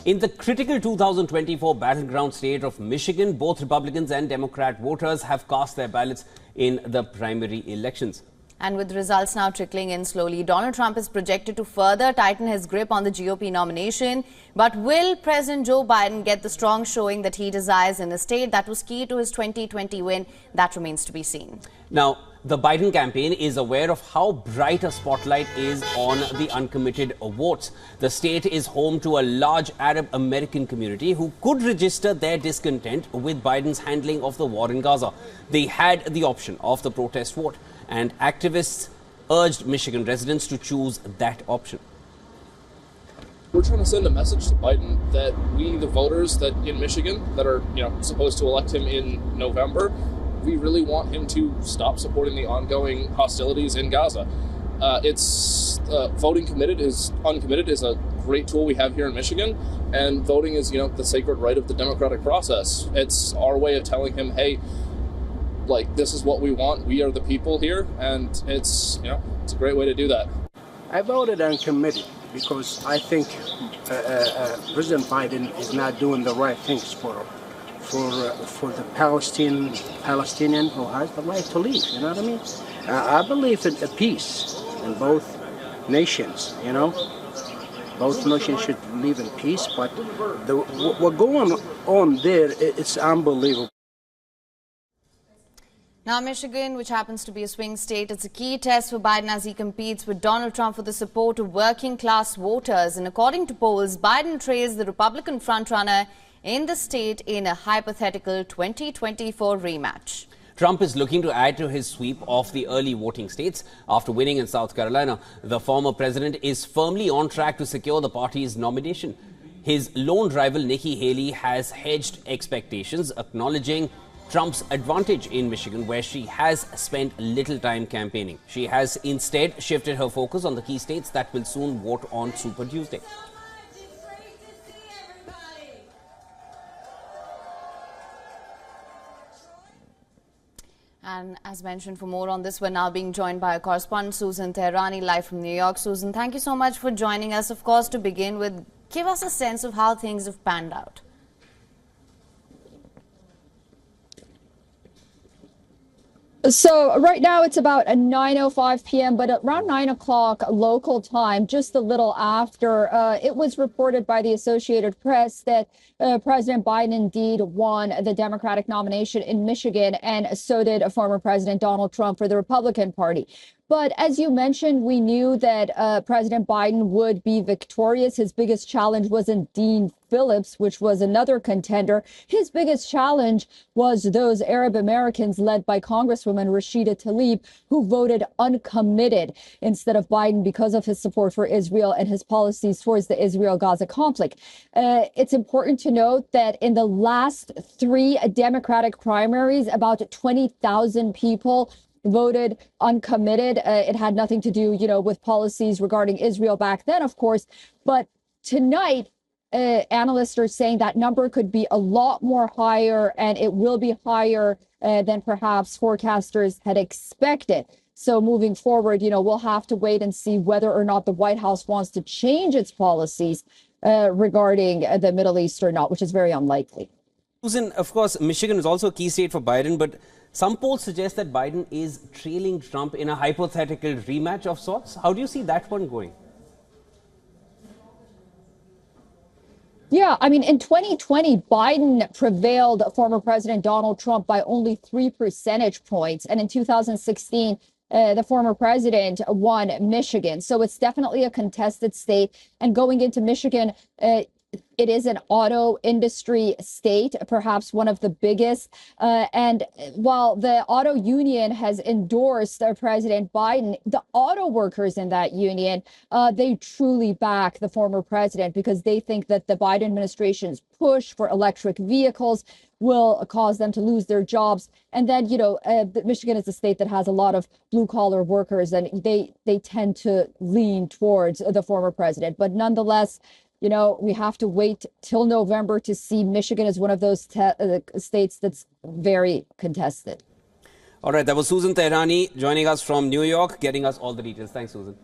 In the critical 2024 battleground state of Michigan, both Republicans and Democrat voters have cast their ballots in the primary elections. And with results now trickling in slowly, Donald Trump is projected to further tighten his grip on the GOP nomination. But will President Joe Biden get the strong showing that he desires in a state that was key to his 2020 win? That remains to be seen. Now, the Biden campaign is aware of how bright a spotlight is on the uncommitted votes. The state is home to a large Arab American community who could register their discontent with Biden's handling of the war in Gaza. They had the option of the protest vote, and activists urged Michigan residents to choose that option. We're trying to send a message to Biden that we, the voters that in Michigan that are, supposed to elect him in November, we really want him to stop supporting the ongoing hostilities in Gaza. Voting uncommitted is a great tool we have here in Michigan, and voting is, the sacred right of the democratic process. It's our way of telling him, hey, this is what we want. We are the people here, and it's a great way to do that. I voted uncommitted because I think President Biden is not doing the right things for the Palestinian who has the right to live. You know what I mean? I believe in peace in both nations. Both nations should live in peace. But what's going on there, it's unbelievable. Now, Michigan, which happens to be a swing state, it's a key test for Biden as he competes with Donald Trump for the support of working-class voters. And according to polls, Biden trails the Republican frontrunner in the state in a hypothetical 2024 rematch. Trump is looking to add to his sweep of the early voting states. After winning in South Carolina, the former president is firmly on track to secure the party's nomination. His lone rival, Nikki Haley, has hedged expectations, acknowledging Trump's advantage in Michigan, where she has spent little time campaigning. She has instead shifted her focus on the key states that will soon vote on Super Tuesday. And as mentioned, for more on this, we're now being joined by our correspondent, Susan Teherani, live from New York. Susan, thank you so much for joining us. Of course, to begin with, give us a sense of how things have panned out. So right now it's about 9:05 p.m., but around 9 o'clock local time, just a little after, it was reported by the Associated Press that President Biden indeed won the Democratic nomination in Michigan, and so did former President Donald Trump for the Republican Party. But as you mentioned, we knew that President Biden would be victorious. His biggest challenge wasn't Dean Phillips, which was another contender. His biggest challenge was those Arab Americans led by Congresswoman Rashida Tlaib, who voted uncommitted instead of Biden because of his support for Israel and his policies towards the Israel-Gaza conflict. It's important to note that in the last three Democratic primaries, about 20,000 people voted uncommitted. It had nothing to do, with policies regarding Israel back then, of course. But tonight, analysts are saying that number could be a lot more higher, and it will be higher than perhaps forecasters had expected. So moving forward, we'll have to wait and see whether or not the White House wants to change its policies regarding the Middle East or not, which is very unlikely. Susan, of course, Michigan is also a key state for Biden, but some polls suggest that Biden is trailing Trump in a hypothetical rematch of sorts. How do you see that one going? Yeah, in 2020, Biden prevailed former President Donald Trump by only 3 percentage points. And in 2016, the former president won Michigan. So it's definitely a contested state. And going into Michigan, it is an auto industry state, perhaps one of the biggest. And while the auto union has endorsed President Biden, the auto workers in that union, they truly back the former president because they think that the Biden administration's push for electric vehicles will cause them to lose their jobs. And then, Michigan is a state that has a lot of blue collar workers, and they tend to lean towards the former president. But nonetheless, we have to wait till November to see. Michigan is one of those states that's very contested. All right, that was Susan Teherani joining us from New York, getting us all the details. Thanks, Susan.